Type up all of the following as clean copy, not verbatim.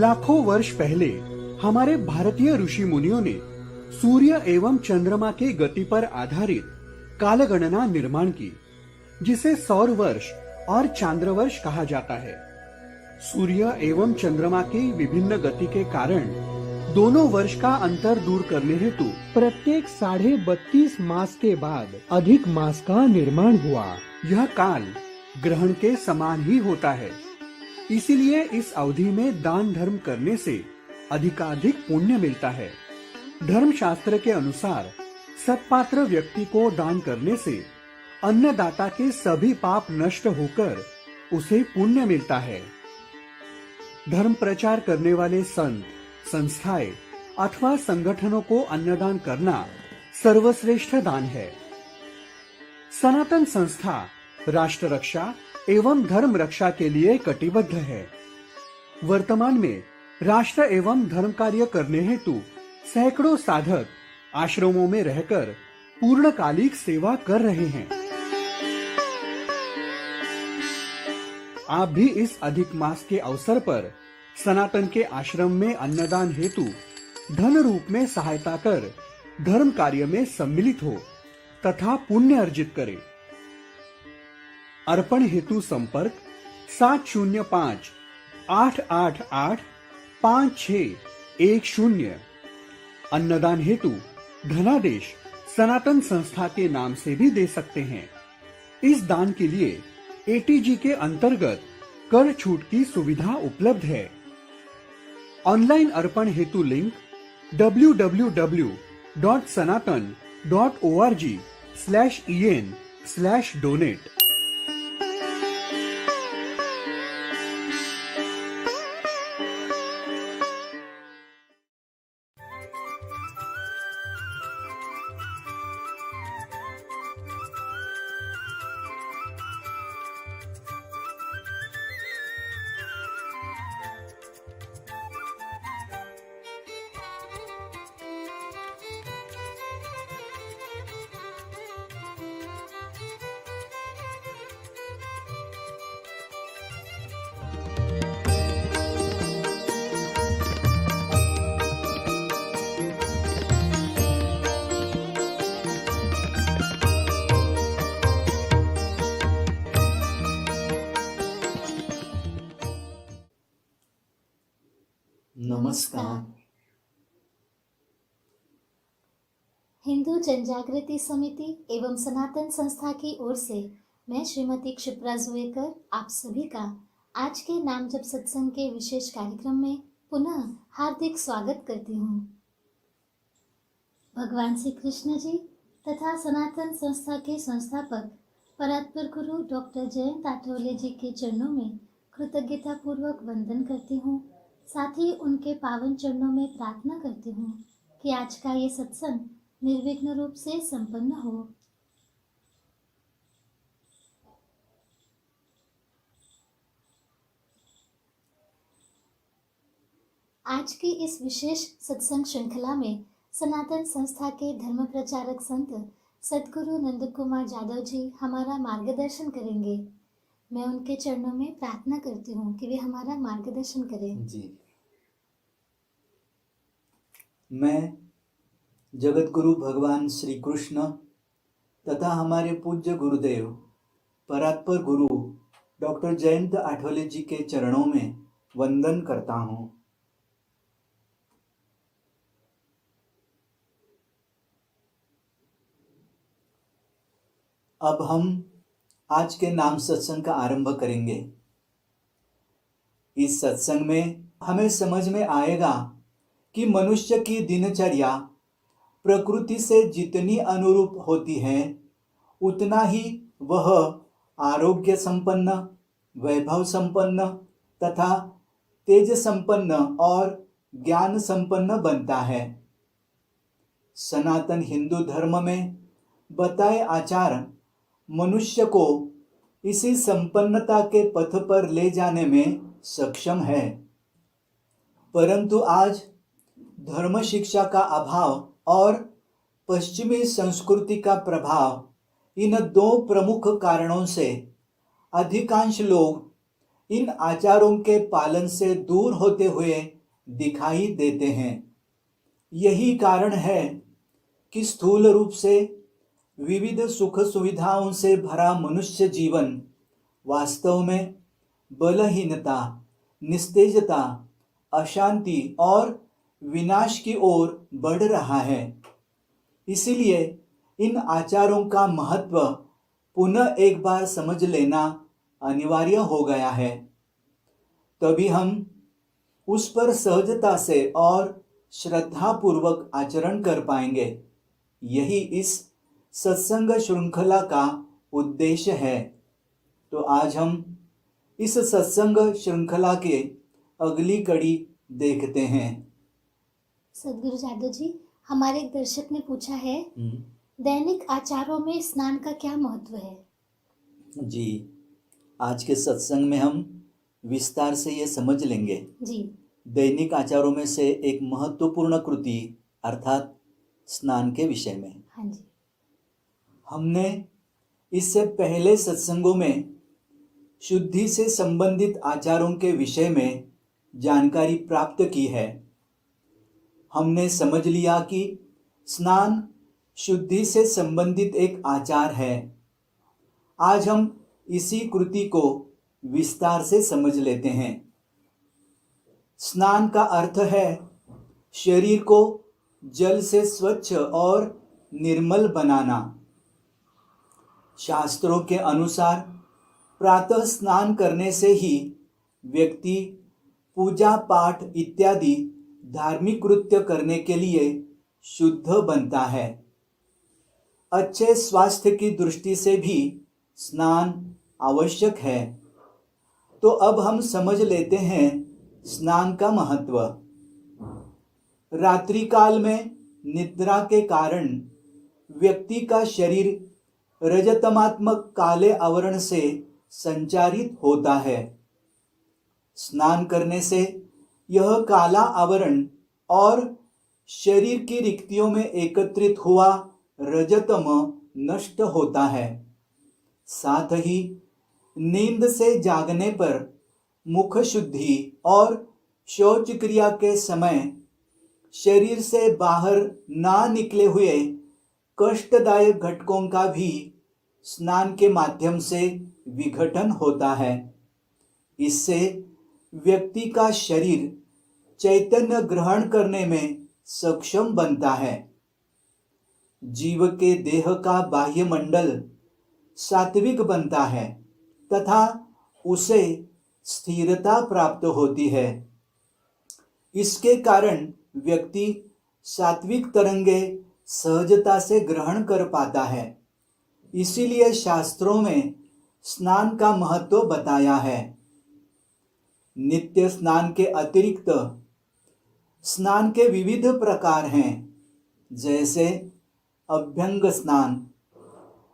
लाखों वर्ष पहले हमारे भारतीय ऋषि मुनियों ने सूर्य एवं चंद्रमा के गति पर आधारित कालगणना निर्माण की, जिसे सौर वर्ष और चांद्र वर्ष कहा जाता है। सूर्य एवं चंद्रमा की विभिन्न गति के कारण दोनों वर्ष का अंतर दूर करने हेतु प्रत्येक 32.5 मास के बाद अधिक मास का निर्माण हुआ। यह काल ग्रहण के समान ही होता है, इसीलिए इस अवधि में दान धर्म करने से अधिकाधिक पुण्य मिलता है। धर्मशास्त्र के अनुसार सत्पात्र व्यक्ति को दान करने से अन्नदाता के सभी पाप नष्ट होकर उसे पुण्य मिलता है। धर्म प्रचार करने वाले संत, संस्थाएं अथवा संगठनों को अन्नदान करना सर्वश्रेष्ठ दान है। सनातन संस्था राष्ट्र रक्षा एवं धर्म रक्षा के लिए कटिबद्ध है। वर्तमान में राष्ट्र एवं धर्म कार्य करने हेतु सैकड़ों साधक आश्रमों में रहकर पूर्णकालिक सेवा कर रहे हैं। आप भी इस अधिक मास के अवसर पर सनातन के आश्रम में अन्नदान हेतु धन रूप में सहायता कर धर्म कार्य में सम्मिलित हो तथा पुण्य अर्जित करें। अर्पण हेतु संपर्क 705-888-5610। अन्नदान हेतु धनादेश सनातन संस्था के नाम से भी दे सकते हैं। इस दान के लिए एटीजी के अंतर्गत कर छूट की सुविधा उपलब्ध है। ऑनलाइन अर्पण हेतु लिंक www.sanatan.org/en/donate। नमस्कार। हिंदू जनजागृति समिति एवं सनातन संस्था की ओर से मैं श्रीमती क्षिप्रा जुएकर आप सभी का आज के नाम जप सत्संग के विशेष कार्यक्रम में पुनः हार्दिक स्वागत करती हूँ। भगवान श्री कृष्ण जी तथा सनातन संस्था के संस्थापक परात्पर गुरु डॉक्टर जयंत आठवले जी के चरणों में कृतज्ञता पूर्वक वंदन करती हूँ। साथ ही उनके पावन चरणों में प्रार्थना करती हूँ कि आज का ये सत्संग निर्विघ्न रूप से संपन्न हो। आज की इस विशेष सत्संग श्रृंखला में सनातन संस्था के धर्म प्रचारक संत सद्गुरु नंद कुमार जादव जी हमारा मार्गदर्शन करेंगे। मैं उनके चरणों में प्रार्थना करती हूँ कि वे हमारा मार्गदर्शन करें। जी, मैं जगत गुरु भगवान श्री कृष्ण तथा हमारे पूज्य गुरुदेव परात्पर गुरु डॉक्टर जयंत आठवले जी के चरणों में वंदन करता हूँ। अब हम आज के नाम सत्संग का आरंभ करेंगे। इस सत्संग में हमें समझ में आएगा कि मनुष्य की दिनचर्या प्रकृति से जितनी अनुरूप होती है उतना ही वह आरोग्य संपन्न, वैभव संपन्न तथा तेज संपन्न और ज्ञान संपन्न बनता है। सनातन हिंदू धर्म में बताए आचार मनुष्य को इसी संपन्नता के पथ पर ले जाने में सक्षम है, परंतु आज धर्म शिक्षा का अभाव और पश्चिमी संस्कृति का प्रभाव, इन दो प्रमुख कारणों से अधिकांश लोग इन आचारों के पालन से दूर होते हुए दिखाई देते हैं। यही कारण है कि स्थूल रूप से विविध सुख सुविधाओं से भरा मनुष्य जीवन वास्तव में बलहीनता, निस्तेजता, अशांति और विनाश की ओर बढ़ रहा है। इसीलिए इन आचारों का महत्व पुनः एक बार समझ लेना अनिवार्य हो गया है। तभी हम उस पर सहजता से और श्रद्धापूर्वक आचरण कर पाएंगे। यही इस सत्संग श्रृंखला का उद्देश्य है। तो आज हम इस सत्संग श्रृंखला के अगली कड़ी देखते हैं। सदगुरु जादव जी, हमारे एक दर्शक ने पूछा है, दैनिक आचारों में स्नान का क्या महत्व है? जी, आज के सत्संग में हम विस्तार से ये समझ लेंगे। जी दैनिक आचारों में से एक महत्वपूर्ण कृति अर्थात स्नान के विषय में। हाँ जी। हमने इससे पहले सत्संगों में शुद्धि से संबंधित आचारों के विषय में जानकारी प्राप्त की है। हमने समझ लिया कि स्नान शुद्धि से संबंधित एक आचार है। आज हम इसी कृति को विस्तार से समझ लेते हैं। स्नान का अर्थ है शरीर को जल से स्वच्छ और निर्मल बनाना। शास्त्रों के अनुसार प्रातः स्नान करने से ही व्यक्ति पूजा पाठ इत्यादि धार्मिक कृत्य करने के लिए शुद्ध बनता है। अच्छे स्वास्थ्य की दृष्टि से भी स्नान आवश्यक है। तो अब हम समझ लेते हैं स्नान का महत्व। रात्रि काल में निद्रा के कारण व्यक्ति का शरीर रजतमात्मक काले आवरण से संचारित होता है। स्नान करने से यह काला आवरण और शरीर की रिक्तियों में एकत्रित हुआ रजतम नष्ट होता है। साथ ही नींद से जागने पर मुख शुद्धि और शौच क्रिया के समय शरीर से बाहर ना निकले हुए कष्टदायक घटकों का भी स्नान के माध्यम से विघटन होता है। इससे व्यक्ति का शरीर चैतन्य ग्रहण करने में सक्षम बनता है। जीव के देह का बाह्य मंडल सात्विक बनता है तथा उसे स्थिरता प्राप्त होती है। इसके कारण व्यक्ति सात्विक तरंगे सहजता से ग्रहण कर पाता है। इसीलिए शास्त्रों में स्नान का महत्व बताया है। नित्य स्नान के अतिरिक्त स्नान के विविध प्रकार हैं, जैसे अभ्यंग स्नान,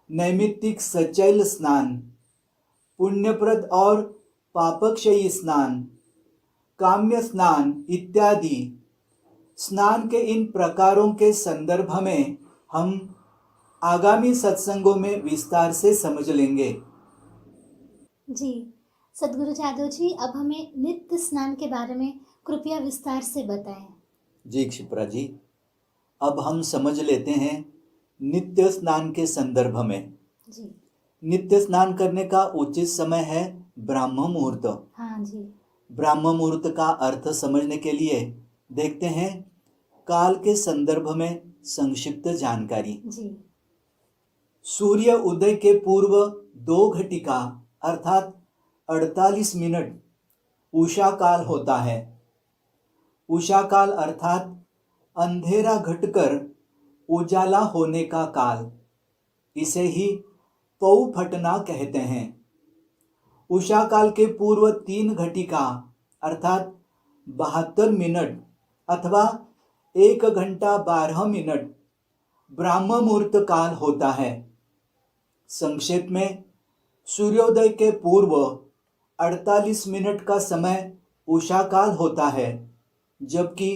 नैमित्तिक सचैल स्नान, पुण्यप्रद और पापक्षयी स्नान, काम्य स्नान इत्यादि। स्नान के इन प्रकारों के संदर्भ में हम आगामी सत्संगों में विस्तार से समझ लेंगे। जी सदगुरु जादव जी, अब हमें नित्य स्नान के बारे में कृपया विस्तार से बताएं। जी क्षिप्रा जी, अब हम समझ लेते हैं नित्य स्नान के संदर्भ में। जी नित्य स्नान करने का उचित समय है ब्राह्म मुहूर्त। हाँ जी। ब्राह्म मुहूर्त का अर्थ समझने के लिए देखते हैं काल के संदर्भ में संक्षिप्त जानकारी। जी सूर्य उदय के पूर्व 2 घटिका अर्थात 48 मिनट उषा काल होता है। उषा काल अर्थात अंधेरा घटकर उजाला होने का काल, इसे ही पौ फटना कहते हैं। उषा काल के पूर्व 3 घटिका अर्थात 72 मिनट अथवा 1 घंटा 12 मिनट ब्राह्म मुहूर्त काल होता है। संक्षेप में सूर्योदय के पूर्व 48 मिनट का समय उषा काल होता है, जबकि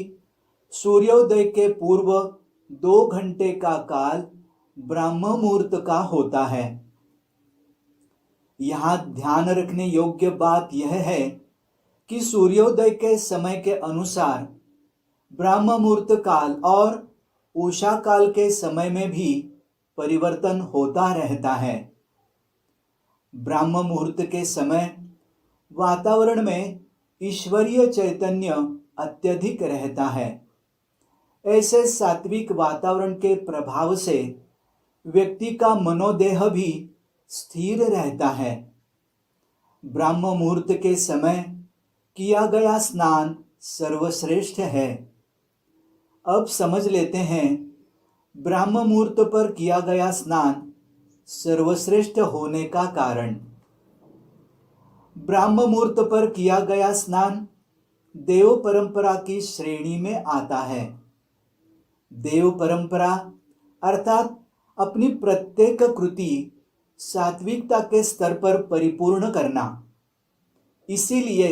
सूर्योदय के पूर्व 2 घंटे का काल ब्राह्म मुहूर्त का होता है। यहाँ ध्यान रखने योग्य बात यह है कि सूर्योदय के समय के अनुसार ब्रह्म मुहूर्त काल और उषा काल के समय में भी परिवर्तन होता रहता है। ब्रह्म मुहूर्त के समय वातावरण में ईश्वरीय चैतन्य अत्यधिक रहता है। ऐसे सात्विक वातावरण के प्रभाव से व्यक्ति का मनोदेह भी स्थिर रहता है। ब्रह्म मुहूर्त के समय किया गया स्नान सर्वश्रेष्ठ है। अब समझ लेते हैं ब्रह्म मुहूर्त पर किया गया स्नान सर्वश्रेष्ठ होने का कारण। ब्रह्म मुहूर्त पर किया गया स्नान देव परंपरा की श्रेणी में आता है। देव परंपरा अर्थात अपनी प्रत्येक कृति सात्विकता के स्तर पर परिपूर्ण करना। इसीलिए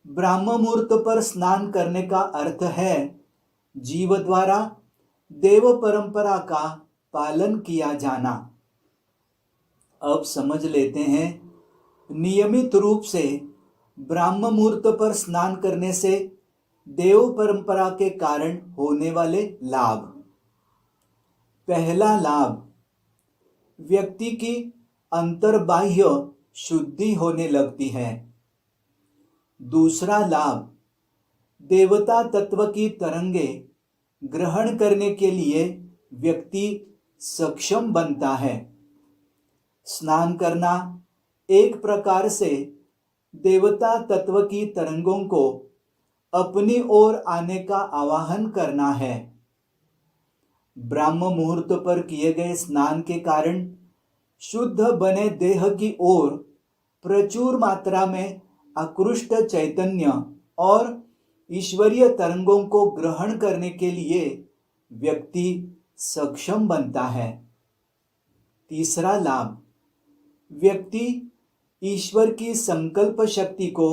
ब्रह्म मुहूर्त पर स्नान करने का अर्थ है जीव द्वारा देव परंपरा का पालन किया जाना। अब समझ लेते हैं नियमित रूप से ब्रह्म मुहूर्त पर स्नान करने से देव परंपरा के कारण होने वाले लाभ। पहला लाभ, व्यक्ति की अंतर्बाह्य शुद्धि होने लगती है। दूसरा लाभ, देवता तत्व की तरंगे ग्रहण करने के लिए व्यक्ति सक्षम बनता है। स्नान करना एक प्रकार से देवता तत्व की तरंगों को अपनी ओर आने का आवाहन करना है। ब्रह्म मुहूर्त पर किए गए स्नान के कारण शुद्ध बने देह की ओर प्रचुर मात्रा में आकृष्ट चैतन्य और ईश्वरीय तरंगों को ग्रहण करने के लिए व्यक्ति सक्षम बनता है। तीसरा लाभ, व्यक्ति ईश्वर की संकल्प शक्ति को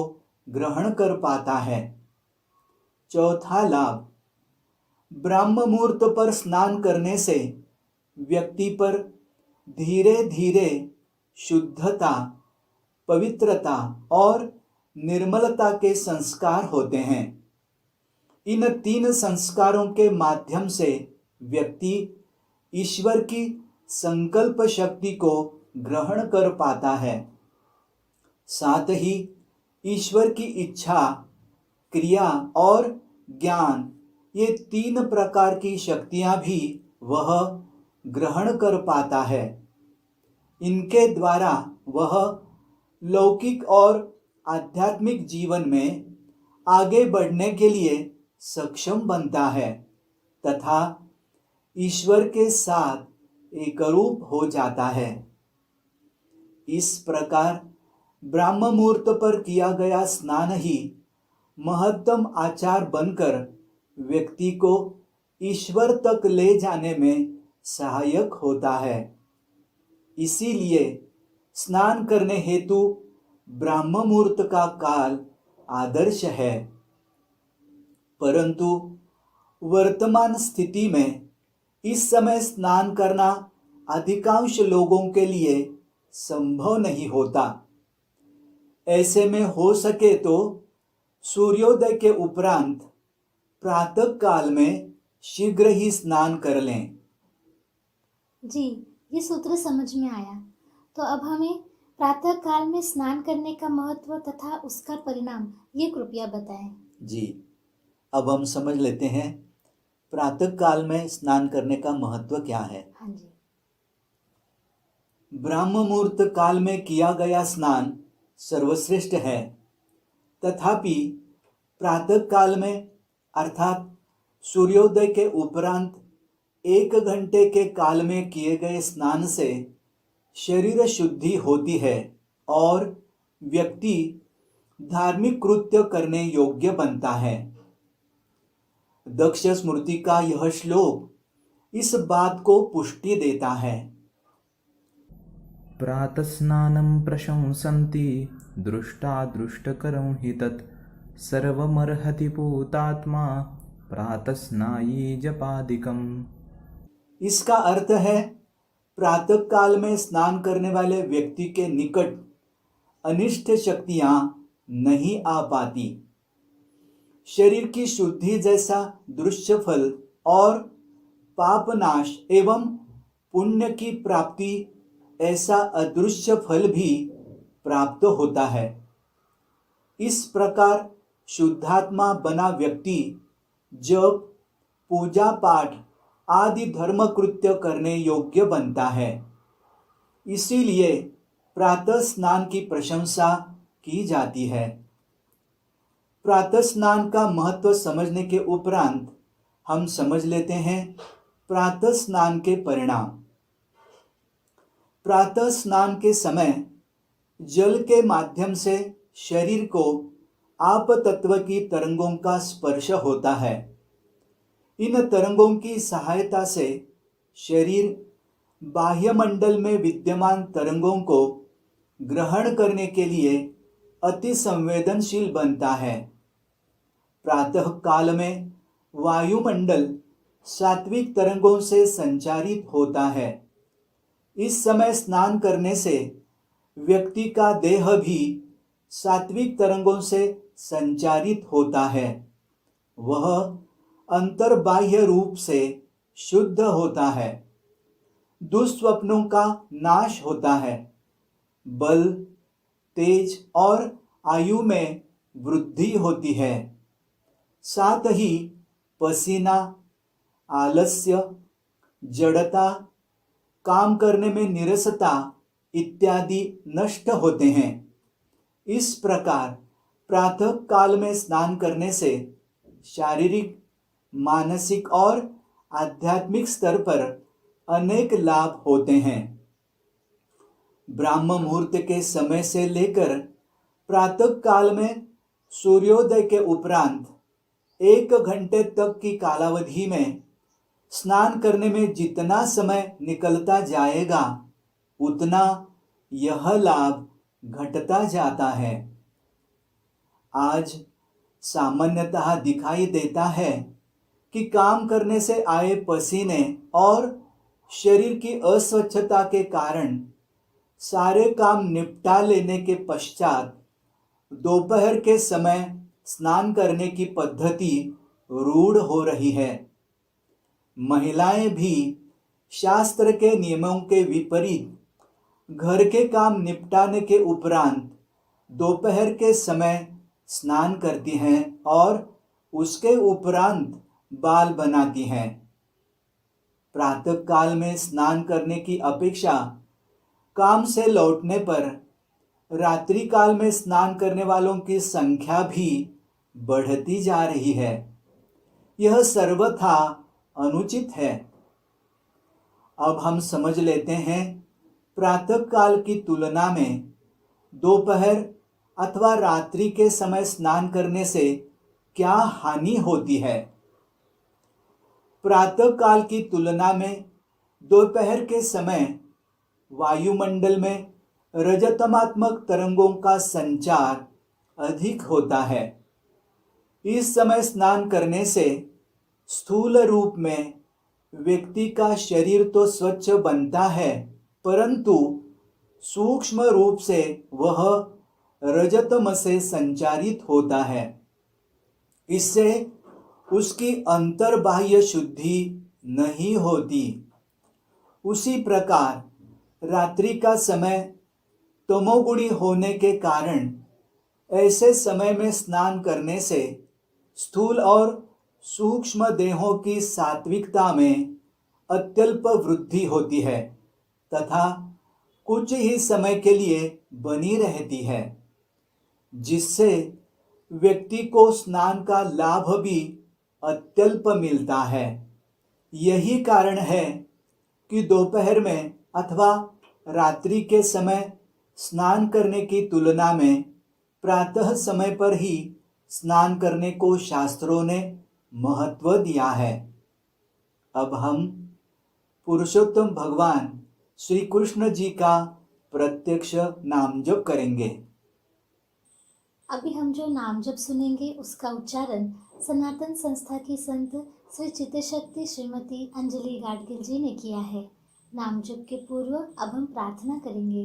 ग्रहण कर पाता है। चौथा लाभ, ब्रह्म मुहूर्त पर स्नान करने से व्यक्ति पर धीरे धीरे शुद्धता, पवित्रता और निर्मलता के संस्कार होते हैं। इन तीन संस्कारों के माध्यम से व्यक्ति ईश्वर की संकल्प शक्ति को ग्रहण कर पाता है। साथ ही ईश्वर की इच्छा, क्रिया और ज्ञान, ये तीन प्रकार की शक्तियां भी वह ग्रहण कर पाता है। इनके द्वारा वह लौकिक और आध्यात्मिक जीवन में आगे बढ़ने के लिए सक्षम बनता है तथा ईश्वर के साथ एकरूप हो जाता है। इस प्रकार ब्रह्म मुहूर्त पर किया गया स्नान ही महत्तम आचार बनकर व्यक्ति को ईश्वर तक ले जाने में सहायक होता है। इसीलिए स्नान करने हेतु ब्रह्म मुहूर्त का काल आदर्श है। परंतु वर्तमान स्थिति में इस समय स्नान करना अधिकांश लोगों के लिए संभव नहीं होता। ऐसे में हो सके तो सूर्योदय के उपरांत प्रातः काल में शीघ्र ही स्नान कर लें। जी, ये सूत्र समझ में आया। तो अब हमें प्रातः काल में स्नान करने का महत्व तथा उसका परिणाम ये कृपया बताएं। जी, अब हम समझ लेते हैं प्रातः काल में स्नान करने का महत्व क्या है। हाँ जी। ब्रह्म मुहूर्त काल में किया गया स्नान सर्वश्रेष्ठ है, तथापि प्रातः काल में अर्थात सूर्योदय के उपरांत 1 घंटे के काल में किए गए स्नान से शरीर शुद्धि होती है और व्यक्ति धार्मिक कृत्य करने योग्य बनता है। दक्ष स्मृति का यह श्लोक इस बात को पुष्टि देता है। प्रातस्नानं प्रशंसन्ति दृष्टा दृष्टकरं हि तत् सर्वमर्हति पूतात्मा प्रातस्नायी जपादिकम्। इसका अर्थ है प्रातः काल में स्नान करने वाले व्यक्ति के निकट अनिष्ट शक्तियां नहीं आ पाती। शरीर की शुद्धि जैसा दृश्य फल और पापनाश एवं पुण्य की प्राप्ति ऐसा अदृश्य फल भी प्राप्त होता है। इस प्रकार शुद्धात्मा बना व्यक्ति जब पूजा पाठ आदि धर्म कृत्य करने योग्य बनता है। इसीलिए प्रातः स्नान की प्रशंसा की जाती है। प्रातः स्नान का महत्व समझने के उपरांत हम समझ लेते हैं प्रातः स्नान के परिणाम। प्रातः स्नान के समय जल के माध्यम से शरीर को आप तत्व की तरंगों का स्पर्श होता है। इन तरंगों की सहायता से शरीर बाह्यमंडल में विद्यमान तरंगों को ग्रहण करने के लिए अति संवेदनशील बनता है। प्रातः काल में वायुमंडल सात्विक तरंगों से संचारित होता है। इस समय स्नान करने से व्यक्ति का देह भी सात्विक तरंगों से संचारित होता है। वह अंतर्बाह्य रूप से शुद्ध होता है। दुस्वप्नों का नाश होता है। बल, तेज और आयु में वृद्धि होती है। साथ ही पसीना, आलस्य, जड़ता, काम करने में नीरसता इत्यादि नष्ट होते हैं। इस प्रकार प्रातः काल में स्नान करने से शारीरिक, मानसिक और आध्यात्मिक स्तर पर अनेक लाभ होते हैं। ब्राह्म मुहूर्त के समय से लेकर प्रातः काल में सूर्योदय के उपरांत 1 घंटे तक की कालावधि में स्नान करने में जितना समय निकलता जाएगा उतना यह लाभ घटता जाता है। आज सामान्यतः दिखाई देता है कि काम करने से आए पसीने और शरीर की अस्वच्छता के कारण सारे काम निपटा लेने के पश्चात दोपहर के समय स्नान करने की पद्धति रूढ़ हो रही है। महिलाएं भी शास्त्र के नियमों के विपरीत घर के काम निपटाने के उपरांत दोपहर के समय स्नान करती हैं और उसके उपरांत बाल बनाती हैं। प्रातः काल में स्नान करने की अपेक्षा काम से लौटने पर रात्रि काल में स्नान करने वालों की संख्या भी बढ़ती जा रही है। यह सर्वथा अनुचित है। अब हम समझ लेते हैं प्रातः काल की तुलना में दोपहर अथवा रात्रि के समय स्नान करने से क्या हानि होती है। प्रातः काल की तुलना में दोपहर के समय वायुमंडल में रजतमात्मक तरंगों का संचार अधिक होता है। इस समय स्नान करने से स्थूल रूप में व्यक्ति का शरीर तो स्वच्छ बनता है, परंतु सूक्ष्म रूप से वह रजतम से संचारित होता है। इससे उसकी अंतर्बाह्य शुद्धि नहीं होती। उसी प्रकार रात्रि का समय तमोगुणी होने के कारण ऐसे समय में स्नान करने से स्थूल और सूक्ष्म देहों की सात्विकता में अत्यल्प वृद्धि होती है तथा कुछ ही समय के लिए बनी रहती है, जिससे व्यक्ति को स्नान का लाभ भी अत्यल्प मिलता है। यही कारण है कि दोपहर में अथवा रात्रि के समय स्नान करने की तुलना में प्रातः समय पर ही स्नान करने को शास्त्रों ने महत्व दिया है। अब हम पुरुषोत्तम भगवान श्री कृष्ण जी का प्रत्यक्ष नाम जप करेंगे। अभी हम जो नाम जप सुनेंगे उसका उच्चारण सनातन संस्था की संत श्री चित्तशक्ति श्रीमती अंजलि गाडगिल जी ने किया है। नाम जप के पूर्व अब हम प्रार्थना करेंगे।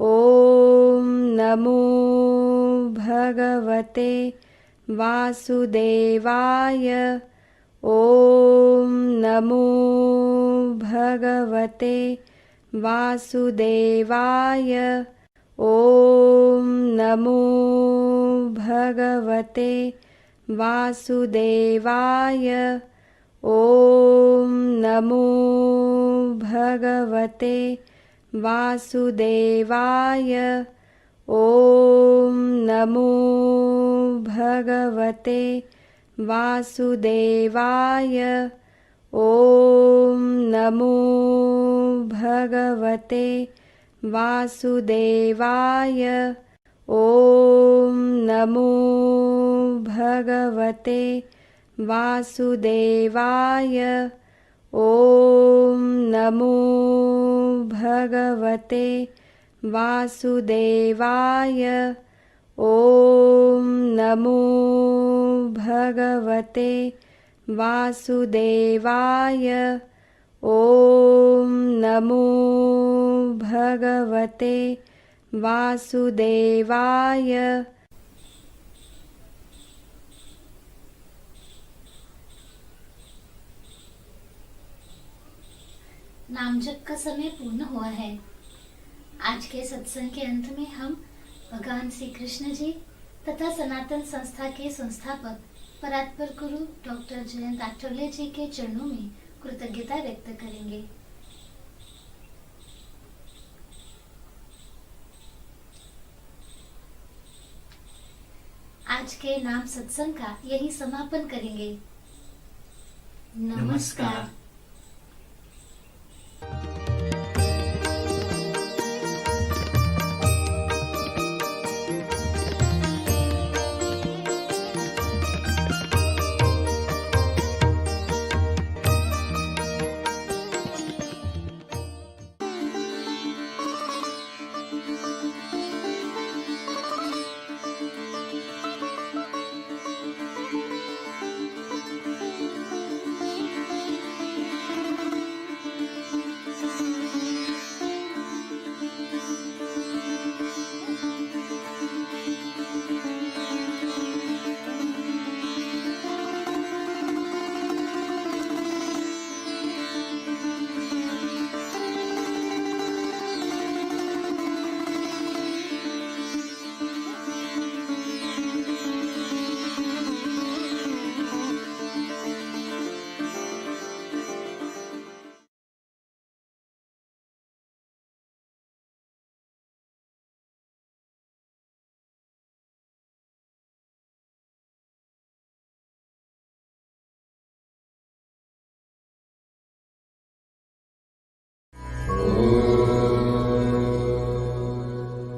ॐ नमो भगवते वासुदेवाय ॐ नमो भगवते वासुदेवाय ॐ नमो भगवते वासुदेवाय ॐ नमो भगवते वासुदेवाय ॐ नमो भगवते वासुदेवाय ॐ नमो भगवते वासुदेवाय ॐ नमो भगवते वासुदेवाय ॐ नमो भगवते वासुदेवाय ॐ नमो भगवते वासुदेवाय ॐ नमो भगवते वासुदेवाय। नामजप का समय पूर्ण हुआ है। आज के सत्संग के अंत में हम भगवान श्री कृष्ण जी तथा सनातन संस्था के संस्थापक परात्पर गुरु डॉक्टर जयंत आठवले जी के चरणों में कृतज्ञता व्यक्त करेंगे। आज के नाम सत्संग का यही समापन करेंगे। नमस्कार।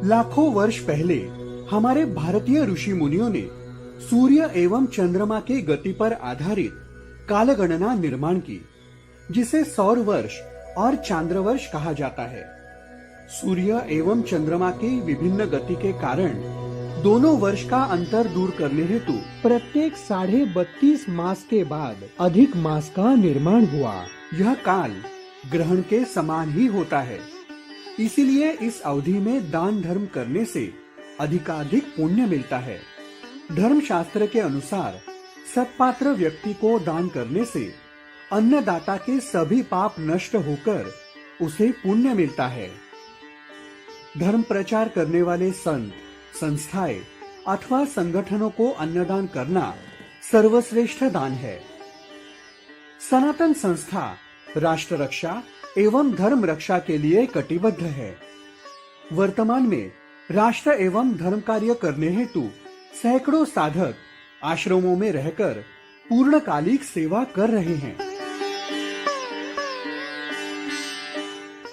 लाखों वर्ष पहले हमारे भारतीय ऋषि मुनियों ने सूर्य एवं चंद्रमा के गति पर आधारित कालगणना निर्माण की, जिसे सौर वर्ष और चांद्र वर्ष कहा जाता है। सूर्य एवं चंद्रमा की विभिन्न गति के कारण दोनों वर्ष का अंतर दूर करने हेतु प्रत्येक 32.5 मास के बाद अधिक मास का निर्माण हुआ। यह काल ग्रहण के समान ही होता है, इसीलिए इस अवधि में दान धर्म करने से अधिकाधिक पुण्य मिलता है। धर्म शास्त्र के अनुसार सत्पात्र व्यक्ति को दान करने से अन्नदाता के सभी पाप नष्ट होकर उसे पुण्य मिलता है। धर्म प्रचार करने वाले संत, संस्थाएं अथवा संगठनों को अन्नदान करना सर्वश्रेष्ठ दान है। सनातन संस्था राष्ट्र रक्षा एवं धर्म रक्षा के लिए कटिबद्ध है। वर्तमान में राष्ट्र एवं धर्म कार्य करने हेतु सैकड़ों साधक आश्रमों में रहकर पूर्णकालिक सेवा कर रहे हैं।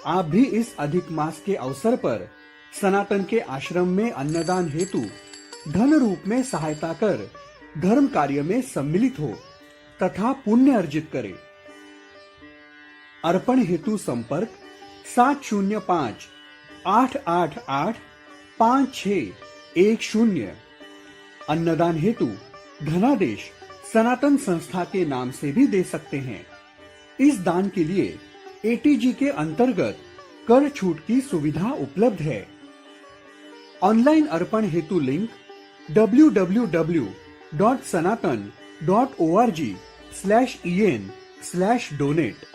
आप भी इस अधिक मास के अवसर पर सनातन के आश्रम में अन्नदान हेतु धन रूप में सहायता कर धर्म कार्य में सम्मिलित हो तथा पुण्य अर्जित करें। अर्पण हेतु संपर्क 705-888-5610। अन्नदान हेतु धनादेश सनातन संस्था के नाम से भी दे सकते हैं। इस दान के लिए ATG के अंतर्गत कर छूट की सुविधा उपलब्ध है। ऑनलाइन अर्पण हेतु लिंक www.sanatan.org/en/donate